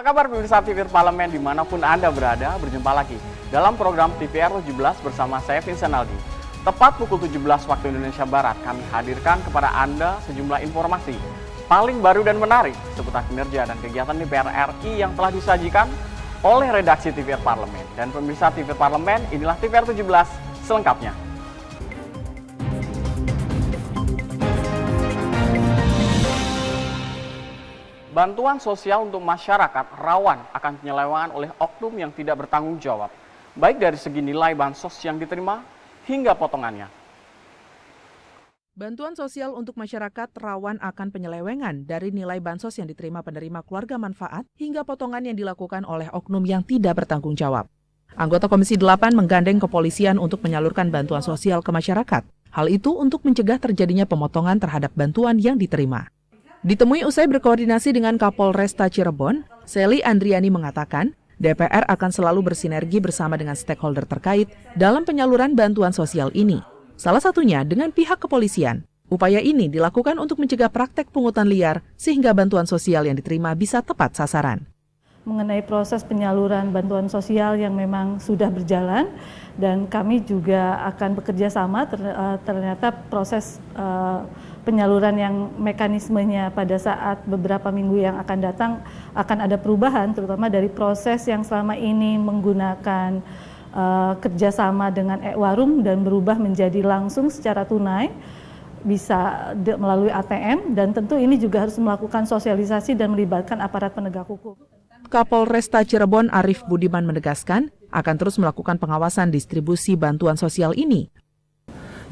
kabar pemirsa TVR Parlemen dimanapun Anda berada, berjumpa lagi dalam program TVR 17 bersama saya Vincent Aldi. Tepat pukul 17 waktu Indonesia Barat, kami hadirkan kepada Anda sejumlah informasi paling baru dan menarik seputar kinerja dan kegiatan DPR RI yang telah disajikan oleh redaksi TVR Parlemen. Dan pemirsa TVR Parlemen, inilah TVR 17 selengkapnya. Bantuan sosial untuk masyarakat rawan akan penyelewengan oleh oknum yang tidak bertanggung jawab, baik dari segi nilai bansos yang diterima hingga potongannya. Bantuan sosial untuk masyarakat rawan akan penyelewengan dari nilai bansos yang diterima penerima keluarga manfaat hingga potongan yang dilakukan oleh oknum yang tidak bertanggung jawab. Anggota Komisi 8 menggandeng kepolisian untuk menyalurkan bantuan sosial ke masyarakat. Hal itu untuk mencegah terjadinya pemotongan terhadap bantuan yang diterima. Ditemui usai berkoordinasi dengan Kapolresta Cirebon, Sely Andriani mengatakan, DPR akan selalu bersinergi bersama dengan stakeholder terkait dalam penyaluran bantuan sosial ini. Salah satunya dengan pihak kepolisian. Upaya ini dilakukan untuk mencegah praktek pungutan liar sehingga bantuan sosial yang diterima bisa tepat sasaran. Mengenai proses penyaluran bantuan sosial yang memang sudah berjalan dan kami juga akan bekerja sama, ternyata proses penyaluran yang mekanismenya pada saat beberapa minggu yang akan datang akan ada perubahan, terutama dari proses yang selama ini menggunakan kerjasama dengan e-warung dan berubah menjadi langsung secara tunai, bisa melalui ATM, dan tentu ini juga harus melakukan sosialisasi dan melibatkan aparat penegak hukum. Kapolresta Cirebon Arief Budiman menegaskan akan terus melakukan pengawasan distribusi bantuan sosial ini.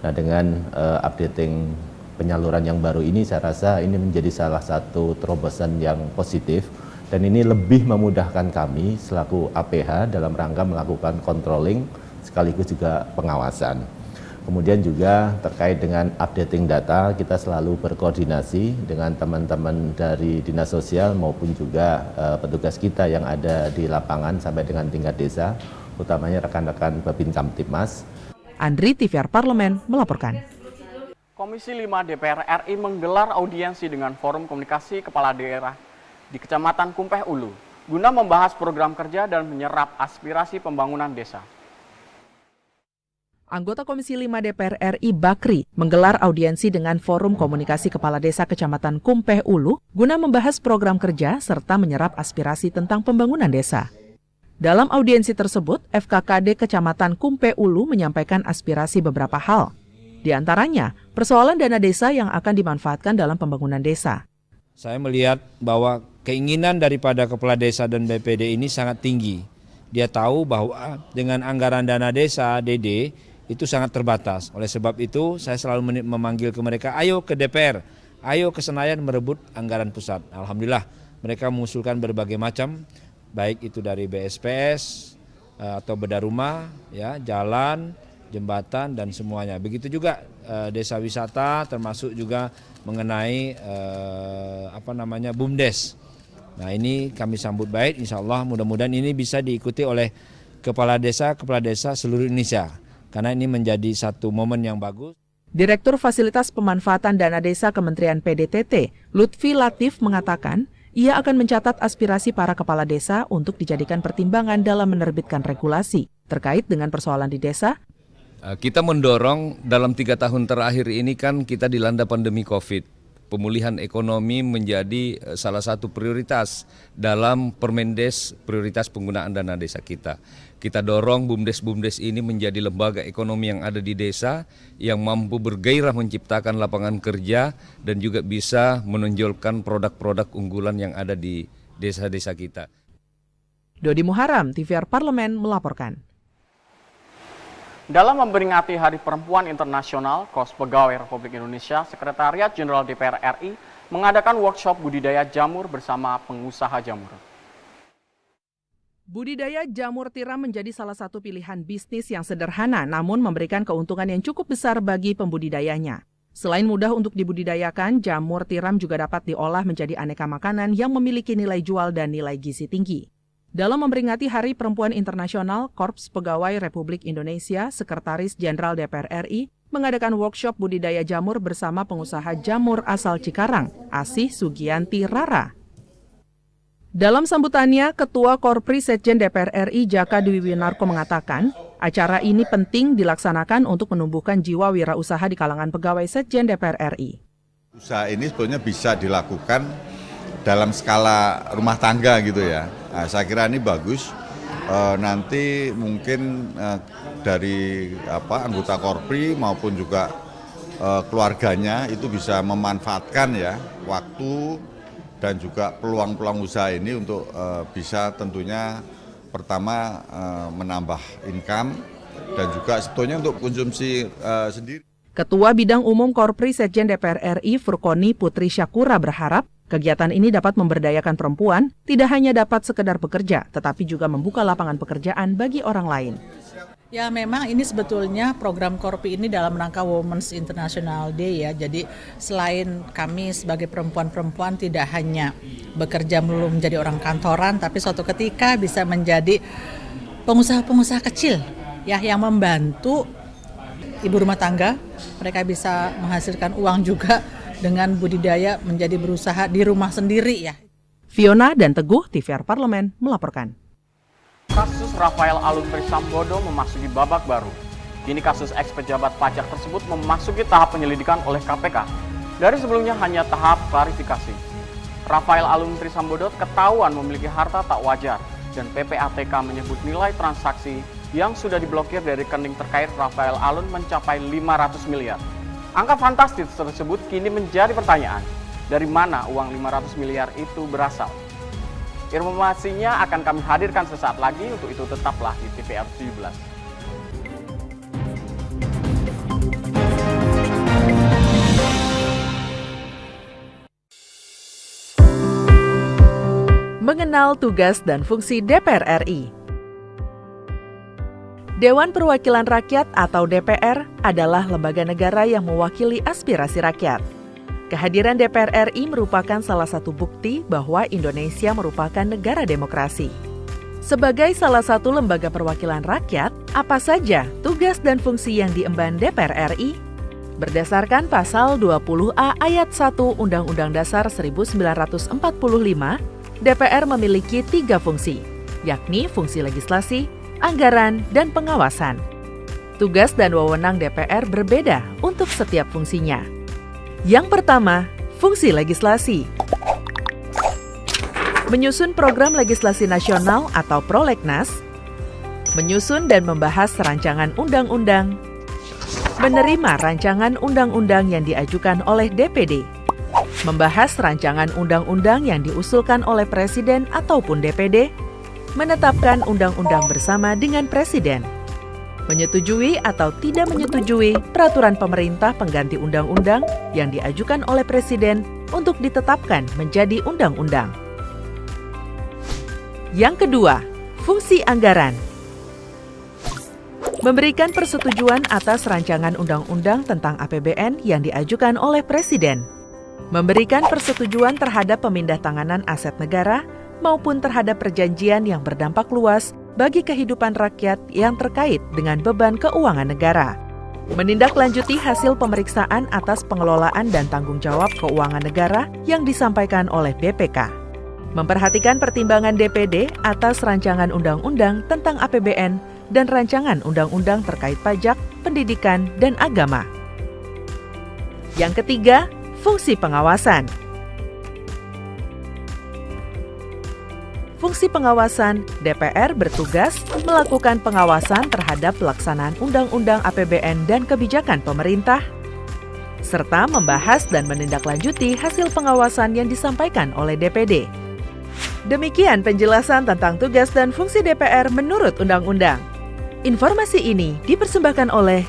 Nah, dengan updating penyaluran yang baru ini, saya rasa ini menjadi salah satu terobosan yang positif dan ini lebih memudahkan kami selaku APH dalam rangka melakukan controlling sekaligus juga pengawasan. Kemudian juga terkait dengan updating data, kita selalu berkoordinasi dengan teman-teman dari Dinas Sosial maupun juga petugas kita yang ada di lapangan sampai dengan tingkat desa, utamanya rekan-rekan Babin Kamtibmas. Andri, TVR Parlemen, melaporkan. Komisi 5 DPR RI menggelar audiensi dengan Forum Komunikasi Kepala Daerah di Kecamatan Kumpeh Ulu, guna membahas program kerja dan menyerap aspirasi pembangunan desa. Anggota Komisi 5 DPR RI Bakri menggelar audiensi dengan Forum Komunikasi Kepala Desa Kecamatan Kumpeh Ulu guna membahas program kerja serta menyerap aspirasi tentang pembangunan desa. Dalam audiensi tersebut, FKKD Kecamatan Kumpeh Ulu menyampaikan aspirasi beberapa hal. Di antaranya, persoalan dana desa yang akan dimanfaatkan dalam pembangunan desa. Saya melihat bahwa keinginan daripada Kepala Desa dan BPD ini sangat tinggi. Dia tahu bahwa dengan anggaran dana desa, DD, itu sangat terbatas. Oleh sebab itu, saya selalu memanggil ke mereka, ayo ke DPR, ayo ke Senayan merebut anggaran pusat. Alhamdulillah, mereka mengusulkan berbagai macam, baik itu dari BSPS atau bedah rumah, ya, jalan, jembatan, dan semuanya. Begitu juga desa wisata, termasuk juga mengenai BUMDes. Nah, ini kami sambut baik, insya Allah mudah-mudahan ini bisa diikuti oleh kepala desa seluruh Indonesia. Karena ini menjadi satu momen yang bagus. Direktur Fasilitas Pemanfaatan Dana Desa Kementerian PDTT, Lutfi Latif mengatakan, ia akan mencatat aspirasi para kepala desa untuk dijadikan pertimbangan dalam menerbitkan regulasi terkait dengan persoalan di desa. Kita mendorong dalam 3 tahun terakhir ini kan kita dilanda pandemi COVID. Pemulihan ekonomi menjadi salah satu prioritas dalam Permendes prioritas penggunaan dana desa kita. Kita dorong BUMDes ini menjadi lembaga ekonomi yang ada di desa yang mampu bergairah menciptakan lapangan kerja dan juga bisa menonjolkan produk-produk unggulan yang ada di desa-desa kita. Dodi Muharam, TVR Parlemen melaporkan. Dalam memperingati Hari Perempuan Internasional, Korps Pegawai Republik Indonesia, Sekretariat Jenderal DPR RI mengadakan workshop budidaya jamur bersama pengusaha jamur. Budidaya jamur tiram menjadi salah satu pilihan bisnis yang sederhana namun memberikan keuntungan yang cukup besar bagi pembudidayanya. Selain mudah untuk dibudidayakan, jamur tiram juga dapat diolah menjadi aneka makanan yang memiliki nilai jual dan nilai gizi tinggi. Dalam memperingati Hari Perempuan Internasional, Korps Pegawai Republik Indonesia, Sekretaris Jenderal DPR RI, mengadakan workshop budidaya jamur bersama pengusaha jamur asal Cikarang, Asih Sugianti Rara. Dalam sambutannya, Ketua Korpri Setjen DPR RI Jaka Dewi Winarko mengatakan, acara ini penting dilaksanakan untuk menumbuhkan jiwa wirausaha di kalangan pegawai Setjen DPR RI. Usaha ini sebetulnya bisa dilakukan dalam skala rumah tangga gitu ya. Nah, saya kira ini bagus. Nanti mungkin dari anggota Korpri maupun juga keluarganya itu bisa memanfaatkan ya waktu dan juga peluang-peluang usaha ini untuk bisa tentunya pertama menambah income dan juga sebetulnya untuk konsumsi sendiri. Ketua Bidang Umum Korpri Setjen DPR RI Furkoni Putri Syakura berharap kegiatan ini dapat memberdayakan perempuan, tidak hanya dapat sekedar bekerja, tetapi juga membuka lapangan pekerjaan bagi orang lain. Ya memang ini sebetulnya program Korpri ini dalam rangka Women's International Day ya. Jadi selain kami sebagai perempuan-perempuan tidak hanya bekerja melulu menjadi orang kantoran, tapi suatu ketika bisa menjadi pengusaha-pengusaha kecil ya yang membantu ibu rumah tangga. Mereka bisa menghasilkan uang juga dengan budidaya menjadi berusaha di rumah sendiri ya. Fiona dan Teguh, TVR Parlemen, melaporkan. Kasus Rafael Alun Trisambodo memasuki babak baru. Kini kasus eks-pejabat pajak tersebut memasuki tahap penyelidikan oleh KPK. Dari sebelumnya hanya tahap klarifikasi. Rafael Alun Trisambodo ketahuan memiliki harta tak wajar dan PPATK menyebut nilai transaksi yang sudah diblokir dari rekening terkait Rafael Alun mencapai 500 miliar. Angka fantastis tersebut kini menjadi pertanyaan. Dari mana uang 500 miliar itu berasal? Informasinya akan kami hadirkan sesaat lagi, untuk itu tetaplah di TVR 17. Mengenal tugas dan fungsi DPR RI. Dewan Perwakilan Rakyat atau DPR adalah lembaga negara yang mewakili aspirasi rakyat. Kehadiran DPR RI merupakan salah satu bukti bahwa Indonesia merupakan negara demokrasi. Sebagai salah satu lembaga perwakilan rakyat, apa saja tugas dan fungsi yang diemban DPR RI? Berdasarkan pasal 20A ayat 1 Undang-Undang Dasar 1945, DPR memiliki 3 fungsi, yakni fungsi legislasi, anggaran, dan pengawasan. Tugas dan wewenang DPR berbeda untuk setiap fungsinya. Yang pertama, fungsi legislasi. Menyusun program legislasi nasional atau prolegnas, menyusun dan membahas rancangan undang-undang, menerima rancangan undang-undang yang diajukan oleh DPD, membahas rancangan undang-undang yang diusulkan oleh Presiden ataupun DPD, menetapkan undang-undang bersama dengan Presiden, menyetujui atau tidak menyetujui peraturan pemerintah pengganti undang-undang yang diajukan oleh Presiden untuk ditetapkan menjadi undang-undang. Yang kedua, fungsi anggaran. Memberikan persetujuan atas rancangan undang-undang tentang APBN yang diajukan oleh Presiden. Memberikan persetujuan terhadap pemindah-tanganan aset negara maupun terhadap perjanjian yang berdampak luas bagi kehidupan rakyat yang terkait dengan beban keuangan negara. Menindaklanjuti hasil pemeriksaan atas pengelolaan dan tanggung jawab keuangan negara yang disampaikan oleh BPK. Memperhatikan pertimbangan DPD atas rancangan undang-undang tentang APBN dan rancangan undang-undang terkait pajak, pendidikan, dan agama. Yang ketiga, fungsi pengawasan. Fungsi pengawasan, DPR bertugas melakukan pengawasan terhadap pelaksanaan Undang-Undang APBN dan kebijakan pemerintah, serta membahas dan menindaklanjuti hasil pengawasan yang disampaikan oleh DPD. Demikian penjelasan tentang tugas dan fungsi DPR menurut Undang-Undang. Informasi ini dipersembahkan oleh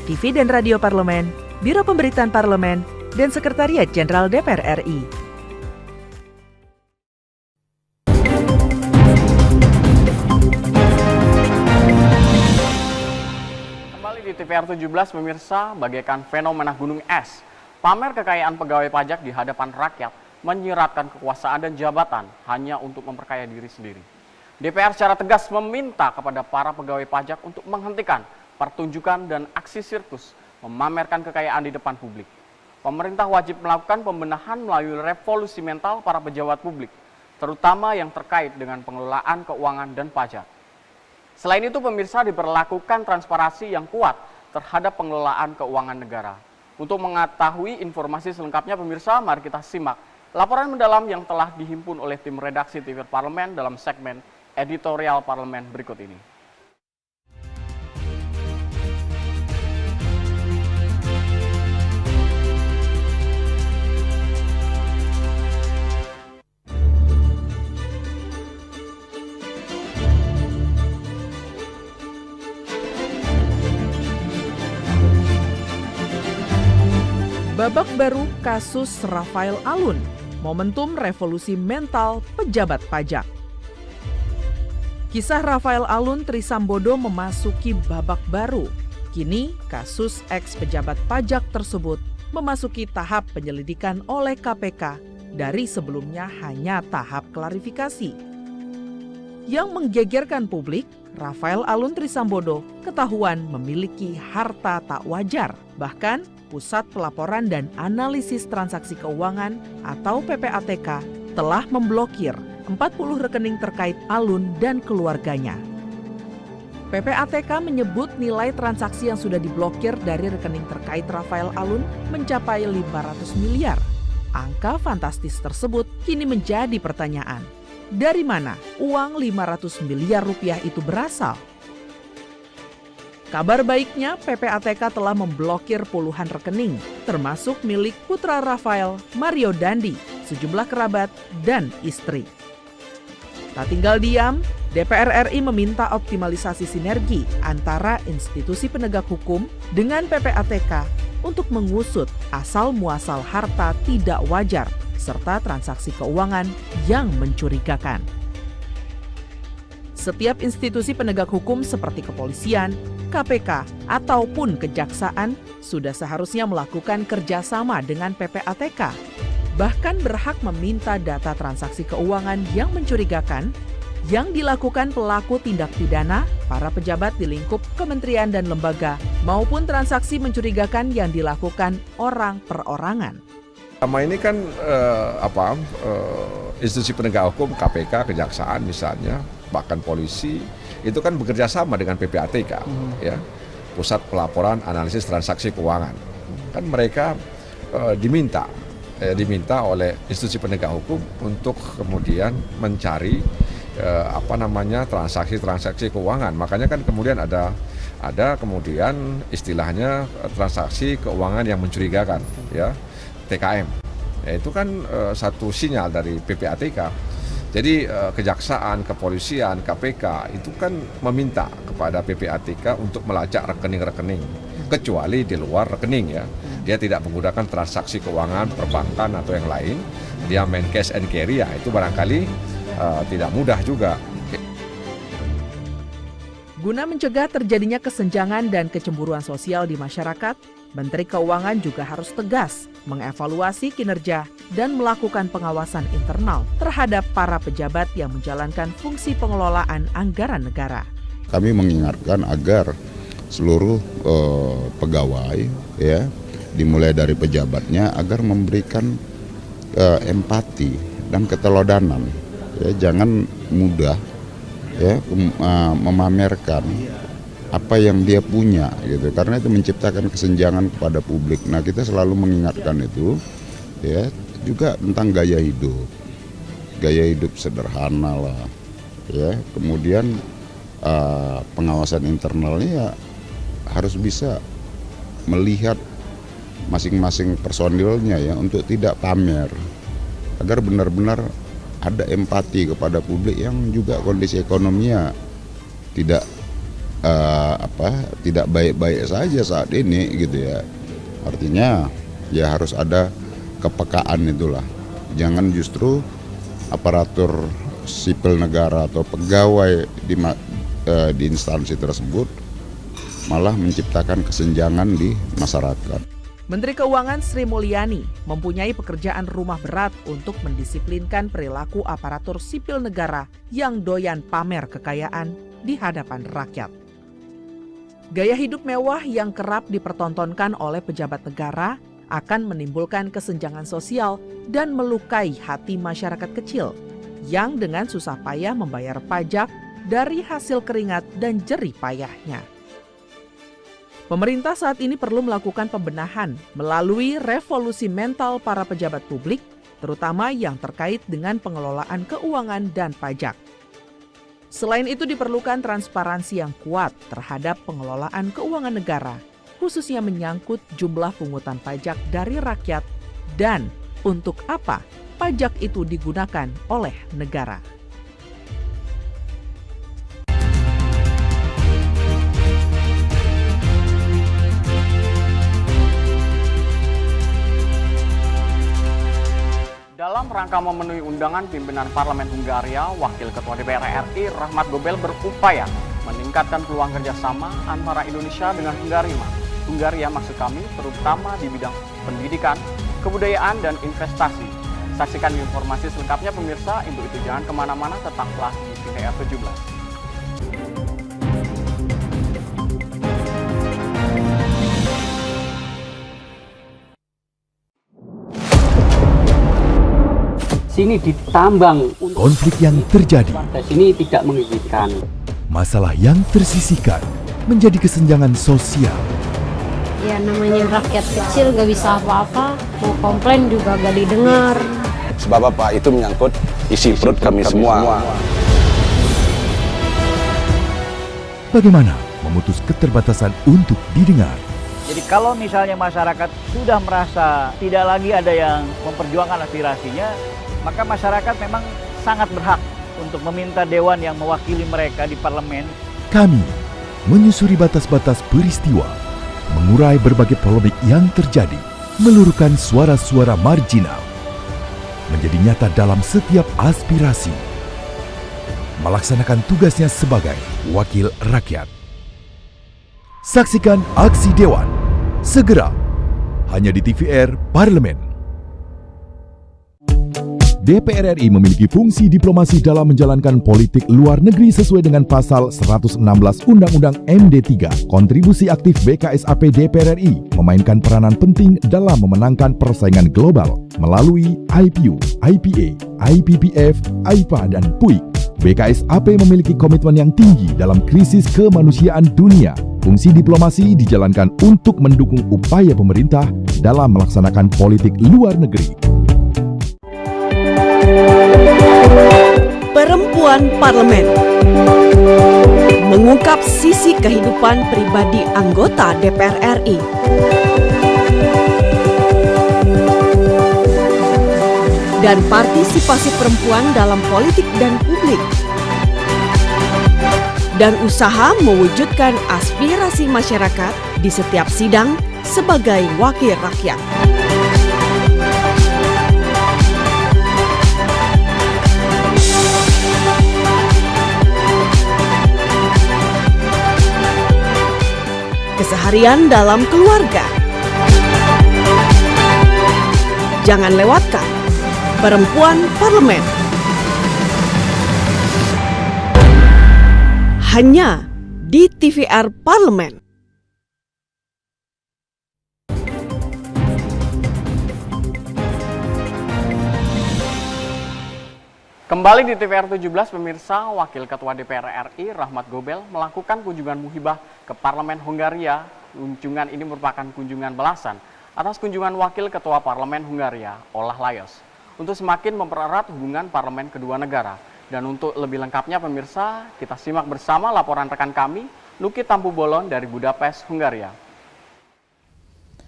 TV dan Radio Parlemen, Biro Pemberitaan Parlemen, dan Sekretariat Jenderal DPR RI. Di TVR 17 pemirsa, bagaikan fenomena gunung es, pamer kekayaan pegawai pajak di hadapan rakyat menyiratkan kekuasaan dan jabatan hanya untuk memperkaya diri sendiri. DPR secara tegas meminta kepada para pegawai pajak untuk menghentikan pertunjukan dan aksi sirkus memamerkan kekayaan di depan publik. Pemerintah wajib melakukan pembenahan melalui revolusi mental para pejabat publik. terutama yang terkait dengan pengelolaan keuangan dan pajak. Selain itu, pemirsa, diberlakukan transparansi yang kuat terhadap pengelolaan keuangan negara. Untuk mengetahui informasi selengkapnya, pemirsa, mari kita simak laporan mendalam yang telah dihimpun oleh tim redaksi TVR Parlemen dalam segmen editorial Parlemen berikut ini. Babak baru kasus Rafael Alun, momentum revolusi mental pejabat pajak. Kisah Rafael Alun Trisambodo memasuki babak baru. Kini kasus ex-pejabat pajak tersebut memasuki tahap penyelidikan oleh KPK dari sebelumnya hanya tahap klarifikasi. Yang menggegerkan publik, Rafael Alun Trisambodo ketahuan memiliki harta tak wajar. Bahkan Pusat Pelaporan dan Analisis Transaksi Keuangan atau PPATK telah memblokir 40 rekening terkait Alun dan keluarganya. PPATK menyebut nilai transaksi yang sudah diblokir dari rekening terkait Rafael Alun mencapai 500 miliar. Angka fantastis tersebut kini menjadi pertanyaan. Dari mana uang 500 miliar rupiah itu berasal? Kabar baiknya, PPATK telah memblokir puluhan rekening, termasuk milik putra Rafael, Mario Dandi, sejumlah kerabat, dan istri. Tak tinggal diam, DPR RI meminta optimalisasi sinergi antara institusi penegak hukum dengan PPATK untuk mengusut asal-muasal harta tidak wajar serta transaksi keuangan yang mencurigakan. Setiap institusi penegak hukum seperti kepolisian, KPK, ataupun kejaksaan sudah seharusnya melakukan kerjasama dengan PPATK, bahkan berhak meminta data transaksi keuangan yang mencurigakan yang dilakukan pelaku tindak pidana, para pejabat di lingkup kementerian dan lembaga, maupun transaksi mencurigakan yang dilakukan orang perorangan. Selama ini kan institusi penegak hukum, KPK, kejaksaan misalnya, bahkan polisi, itu kan bekerja sama dengan PPATK, ya, Pusat Pelaporan Analisis Transaksi Keuangan. Kan mereka diminta oleh institusi penegak hukum untuk kemudian mencari transaksi keuangan. Makanya kan kemudian ada kemudian istilahnya transaksi keuangan yang mencurigakan, ya, TKM. Ya, itu kan satu sinyal dari PPATK. Jadi kejaksaan, kepolisian, KPK itu kan meminta kepada PPATK untuk melacak rekening-rekening, kecuali di luar rekening, ya. Dia tidak menggunakan transaksi keuangan, perbankan atau yang lain. Dia main cash and carry, ya, itu barangkali tidak mudah juga. Guna mencegah terjadinya kesenjangan dan kecemburuan sosial di masyarakat, Menteri Keuangan juga harus tegas mengevaluasi kinerja dan melakukan pengawasan internal terhadap para pejabat yang menjalankan fungsi pengelolaan anggaran negara. Kami mengingatkan agar seluruh pegawai, ya, dimulai dari pejabatnya, agar memberikan empati dan keteladanan. Ya, jangan mudah, ya, memamerkan apa yang dia punya, gitu, karena itu menciptakan kesenjangan kepada publik. Nah, kita selalu mengingatkan itu, ya, juga tentang gaya hidup sederhana lah, ya. Kemudian pengawasan internalnya, ya, harus bisa melihat masing-masing personilnya, ya, untuk tidak pamer, agar benar-benar ada empati kepada publik yang juga kondisi ekonominya tidak baik-baik saja saat ini, gitu, ya. Artinya ya harus ada kepekaan itulah. Jangan justru aparatur sipil negara atau pegawai di instansi tersebut malah menciptakan kesenjangan di masyarakat. Menteri Keuangan Sri Mulyani mempunyai pekerjaan rumah berat untuk mendisiplinkan perilaku aparatur sipil negara yang doyan pamer kekayaan di hadapan rakyat. Gaya hidup mewah yang kerap dipertontonkan oleh pejabat negara akan menimbulkan kesenjangan sosial dan melukai hati masyarakat kecil yang dengan susah payah membayar pajak dari hasil keringat dan jerih payahnya. Pemerintah saat ini perlu melakukan pembenahan melalui revolusi mental para pejabat publik, terutama yang terkait dengan pengelolaan keuangan dan pajak. Selain itu diperlukan transparansi yang kuat terhadap pengelolaan keuangan negara, khususnya menyangkut jumlah pungutan pajak dari rakyat dan untuk apa pajak itu digunakan oleh negara. Dalam rangka memenuhi undangan pimpinan Parlemen Hungaria, Wakil Ketua DPR RI Rahmat Gobel berupaya meningkatkan peluang kerjasama antara Indonesia dengan Hungaria maksud kami, terutama di bidang pendidikan, kebudayaan, dan investasi. Saksikan informasi selengkapnya pemirsa, untuk itu jangan kemana-mana, tetaplah di TVR 17. Sini ditambang, konflik yang terjadi, warga sini tidak mengizinkan. Masalah yang tersisihkan menjadi kesenjangan sosial. Ya namanya rakyat kecil gak bisa apa-apa, mau komplain juga gak didengar. Sebab apa? Itu menyangkut isi perut kami semua. Bagaimana memutus keterbatasan untuk didengar? Jadi kalau misalnya masyarakat sudah merasa tidak lagi ada yang memperjuangkan aspirasinya, maka masyarakat memang sangat berhak untuk meminta dewan yang mewakili mereka di parlemen. Kami menyusuri batas-batas peristiwa, mengurai berbagai polemik yang terjadi, meluruhkan suara-suara marginal, menjadi nyata dalam setiap aspirasi, melaksanakan tugasnya sebagai wakil rakyat. Saksikan aksi Dewan segera hanya di TVR Parlemen. DPR RI memiliki fungsi diplomasi dalam menjalankan politik luar negeri sesuai dengan pasal 116 Undang-Undang MD3. Kontribusi aktif BKSAP DPR RI memainkan peranan penting dalam memenangkan persaingan global melalui IPU, IPA, IPPF, IPA, dan PUIK. BKSAP memiliki komitmen yang tinggi dalam krisis kemanusiaan dunia. Fungsi diplomasi dijalankan untuk mendukung upaya pemerintah dalam melaksanakan politik luar negeri. Perempuan Parlemen mengungkap sisi kehidupan pribadi anggota DPR RI. Dan partisipasi perempuan dalam politik dan publik. Dan usaha mewujudkan aspirasi masyarakat di setiap sidang sebagai wakil rakyat. Keseharian dalam keluarga. Jangan lewatkan Perempuan Parlemen. Hanya di TVR Parlemen. Kembali di TVR 17 pemirsa, Wakil Ketua DPR RI Rahmat Gobel melakukan kunjungan muhibah ke Parlemen Hungaria. Kunjungan ini merupakan kunjungan balasan atas kunjungan Wakil Ketua Parlemen Hungaria, Olah Lajos, untuk semakin mempererat hubungan parlemen kedua negara. Dan untuk lebih lengkapnya pemirsa, kita simak bersama laporan rekan kami, Nuki Tampu-Bolon dari Budapest, Hungaria.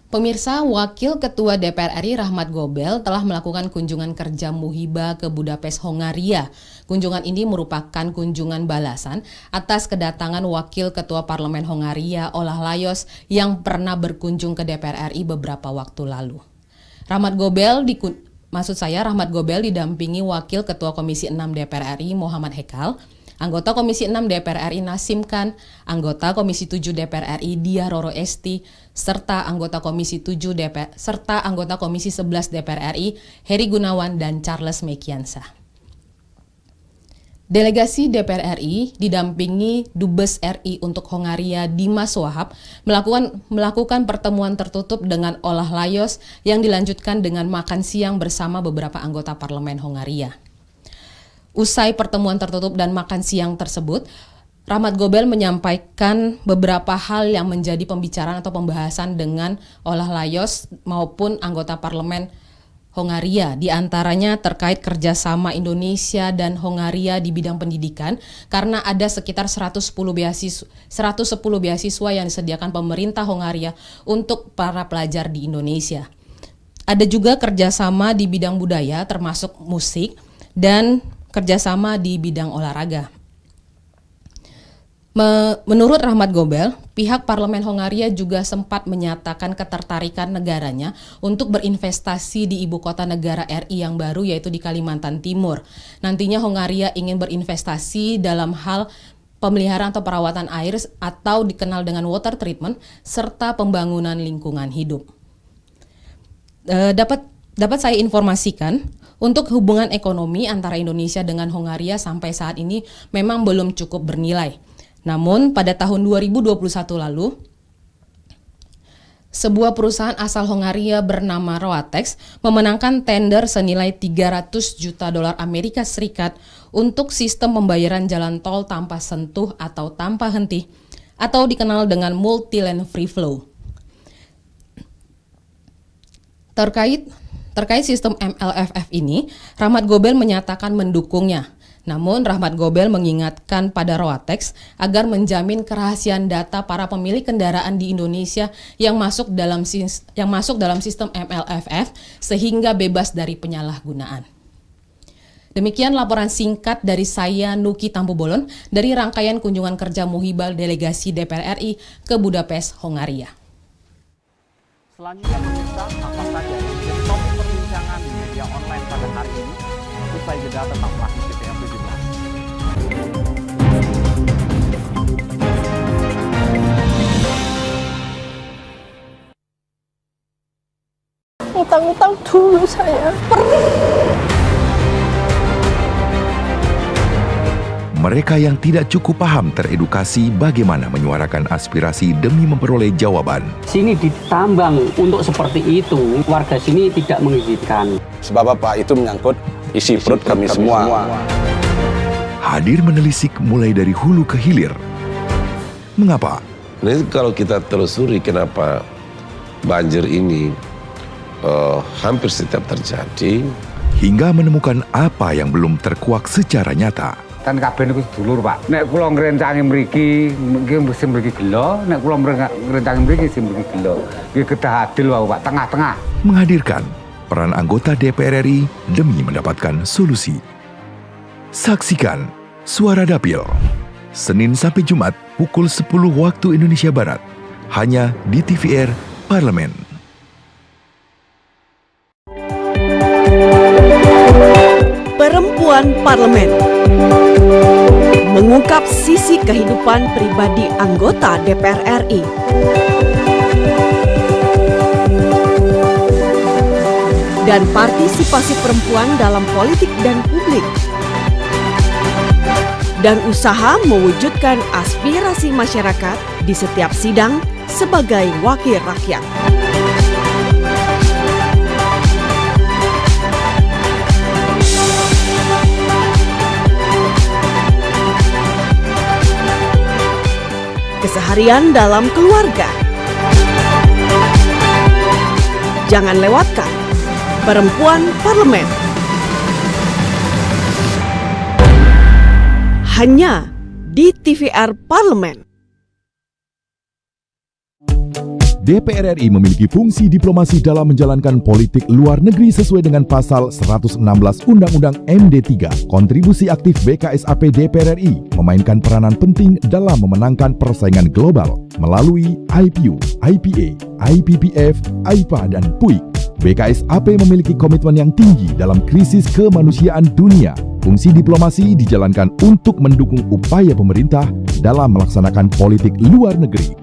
Pemirsa, Wakil Ketua DPR RI Rahmat Gobel telah melakukan kunjungan kerja muhibah ke Budapest, Hungaria. Kunjungan ini merupakan kunjungan balasan atas kedatangan Wakil Ketua Parlemen Hungaria, Olah Lajos, yang pernah berkunjung ke DPR RI beberapa waktu lalu. Rahmat Gobel didampingi Wakil Ketua Komisi 6 DPR RI Muhammad Hekal, anggota Komisi 6 DPR RI Nasim Khan, anggota Komisi 7 DPR RI Dia Roro Esti, serta anggota Komisi 7 DPR serta anggota Komisi 11 DPR RI Heri Gunawan dan Charles Mekiansa. Delegasi DPR RI didampingi Dubes RI untuk Hungaria Dimas Wahab melakukan pertemuan tertutup dengan Olah Lajos yang dilanjutkan dengan makan siang bersama beberapa anggota Parlemen Hungaria. Usai pertemuan tertutup dan makan siang tersebut, Rahmat Gobel menyampaikan beberapa hal yang menjadi pembicaraan atau pembahasan dengan Olah Layos maupun anggota parlemen Hongaria, di antaranya terkait kerjasama Indonesia dan Hongaria di bidang pendidikan, karena ada sekitar 110 beasiswa yang disediakan pemerintah Hongaria untuk para pelajar di Indonesia. Ada juga kerjasama di bidang budaya termasuk musik dan kerjasama di bidang olahraga. Menurut Rahmat Gobel, pihak parlemen Hongaria juga sempat menyatakan ketertarikan negaranya untuk berinvestasi di ibu kota negara RI yang baru, yaitu di Kalimantan Timur. Nantinya Hongaria ingin berinvestasi dalam hal pemeliharaan atau perawatan air atau dikenal dengan water treatment, serta pembangunan lingkungan hidup. Dapat saya informasikan, untuk hubungan ekonomi antara Indonesia dengan Hongaria sampai saat ini memang belum cukup bernilai. Namun pada tahun 2021 lalu, sebuah perusahaan asal Hongaria bernama Roatex memenangkan tender senilai 300 juta dolar Amerika Serikat untuk sistem pembayaran jalan tol tanpa sentuh atau tanpa henti, atau dikenal dengan multi-lane free flow. Terkait sistem MLFF ini, Rahmat Gobel menyatakan mendukungnya. Namun, Rahmat Gobel mengingatkan pada Roatex agar menjamin kerahasiaan data para pemilik kendaraan di Indonesia yang masuk dalam sistem MLFF sehingga bebas dari penyalahgunaan. Demikian laporan singkat dari saya, Nuki Tampubolon, dari rangkaian kunjungan kerja Muhibah delegasi DPR RI ke Budapest, Hongaria. Selanjutnya pemirsa, apa saja yang menjadi topik perbincangan di media online pada hari ini? Usai jeda tetaplah di TPR 17. Utang-utang dulu saya. Mereka yang tidak cukup paham teredukasi bagaimana menyuarakan aspirasi demi memperoleh jawaban. Sini ditambang untuk seperti itu, warga sini tidak mengizinkan. Sebab apa? Itu menyangkut isi perut kami semua. Hadir menelisik mulai dari hulu ke hilir. Mengapa? Nah, kalau kita telusuri kenapa banjir ini hampir setiap terjadi, hingga menemukan apa yang belum terkuak secara nyata. Kan kabeh niku sedulur, Pak. Nek kula ngrencangi mriki, sing mriki gelo, nek kula ngrencangi mriki sing mriki gelo. Nggih kedah adil wae, Pak, tengah-tengah. Menghadirkan peran anggota DPR RI demi mendapatkan solusi. Saksikan Suara Dapil, Senin sampai Jumat pukul 10 waktu Indonesia Barat, hanya di TVR Parlemen. Perempuan Parlemen mengungkap sisi kehidupan pribadi anggota DPR RI. Dan partisipasi perempuan dalam politik dan publik. Dan usaha mewujudkan aspirasi masyarakat di setiap sidang sebagai wakil rakyat. Keseharian dalam keluarga. Jangan lewatkan Perempuan Parlemen. Hanya di TVR Parlemen. DPR RI memiliki fungsi diplomasi dalam menjalankan politik luar negeri sesuai dengan pasal 116 Undang-Undang MD3. Kontribusi aktif BKSAP DPR RI memainkan peranan penting dalam memenangkan persaingan global melalui IPU, IPA, IPPF, IPA, dan PUIK. BKSAP memiliki komitmen yang tinggi dalam krisis kemanusiaan dunia. Fungsi diplomasi dijalankan untuk mendukung upaya pemerintah dalam melaksanakan politik luar negeri.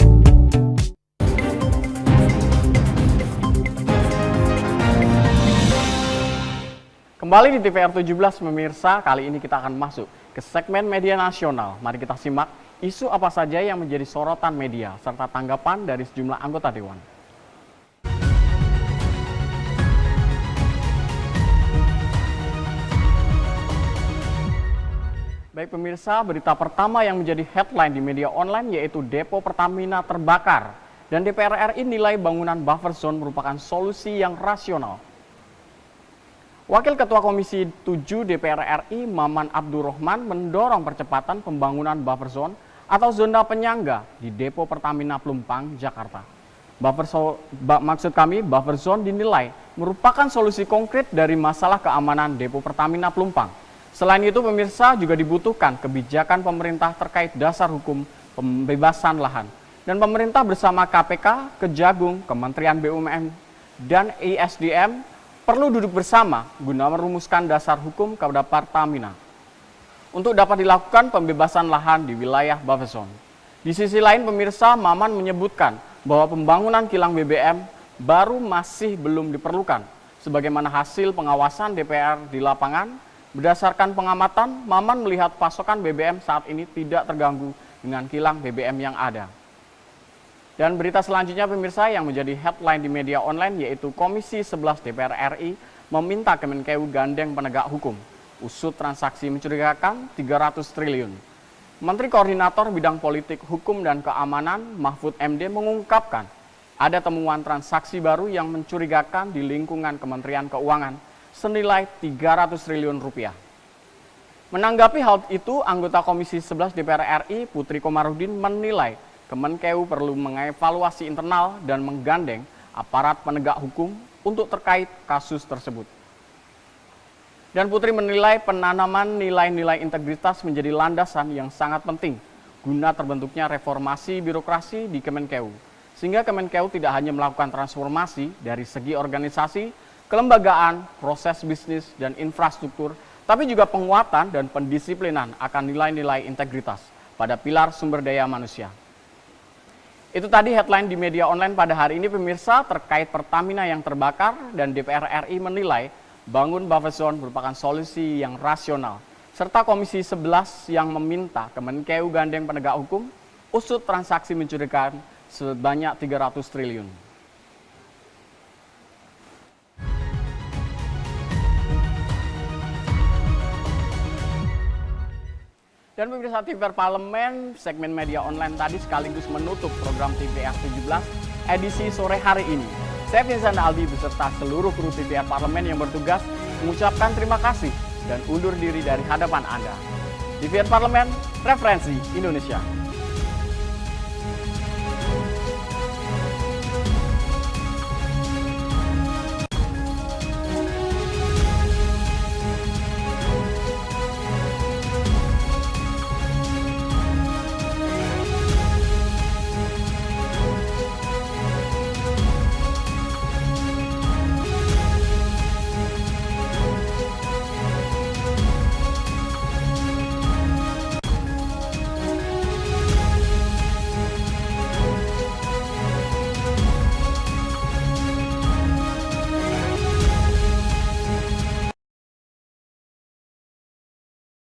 Kembali di TVR 17 pemirsa, kali ini kita akan masuk ke segmen media nasional. Mari kita simak isu apa saja yang menjadi sorotan media serta tanggapan dari sejumlah anggota dewan. Baik pemirsa, berita pertama yang menjadi headline di media online yaitu Depo Pertamina terbakar. Dan DPR RI nilai bangunan buffer zone merupakan solusi yang rasional. Wakil Ketua Komisi 7 DPR RI Maman Abdurrahman mendorong percepatan pembangunan buffer zone atau zona penyangga di Depo Pertamina Pelumpang, Jakarta. Buffer zone dinilai merupakan solusi konkret dari masalah keamanan Depo Pertamina Pelumpang. Selain itu, pemirsa, juga dibutuhkan kebijakan pemerintah terkait dasar hukum pembebasan lahan. Dan pemerintah bersama KPK, Kejagung, Kementerian BUMN, dan ISDM perlu duduk bersama guna merumuskan dasar hukum kepada Pertamina untuk dapat dilakukan pembebasan lahan di wilayah buffer zone. Di sisi lain, pemirsa, Maman menyebutkan bahwa pembangunan kilang BBM baru masih belum diperlukan. Sebagaimana hasil pengawasan DPR di lapangan, berdasarkan pengamatan, Maman melihat pasokan BBM saat ini tidak terganggu dengan kilang BBM yang ada. Dan berita selanjutnya pemirsa yang menjadi headline di media online yaitu Komisi 11 DPR RI meminta Kemenkeu gandeng penegak hukum. Usut transaksi mencurigakan 300 triliun. Menteri Koordinator Bidang Politik, Hukum, dan Keamanan Mahfud MD mengungkapkan ada temuan transaksi baru yang mencurigakan di lingkungan Kementerian Keuangan senilai 300 triliun rupiah. Menanggapi hal itu, anggota Komisi 11 DPR RI Putri Komarudin menilai Kemenkeu perlu mengevaluasi internal dan menggandeng aparat penegak hukum untuk terkait kasus tersebut. Dan Putri menilai penanaman nilai-nilai integritas menjadi landasan yang sangat penting guna terbentuknya reformasi birokrasi di Kemenkeu. Sehingga Kemenkeu tidak hanya melakukan transformasi dari segi organisasi, kelembagaan, proses bisnis, dan infrastruktur, tapi juga penguatan dan pendisiplinan akan nilai-nilai integritas pada pilar sumber daya manusia. Itu tadi headline di media online pada hari ini pemirsa terkait Pertamina yang terbakar dan DPR RI menilai bangun buffer zone merupakan solusi yang rasional. Serta Komisi 11 yang meminta Kemenkeu gandeng penegak hukum usut transaksi mencurigakan sebanyak 300 triliun. Dan pemirsa TVR Parlemen, segmen media online tadi sekaligus menutup program TVR 17 edisi sore hari ini. Saya Vincent Aldi beserta seluruh kru TVR Parlemen yang bertugas mengucapkan terima kasih dan undur diri dari hadapan Anda. TVR Parlemen, referensi Indonesia.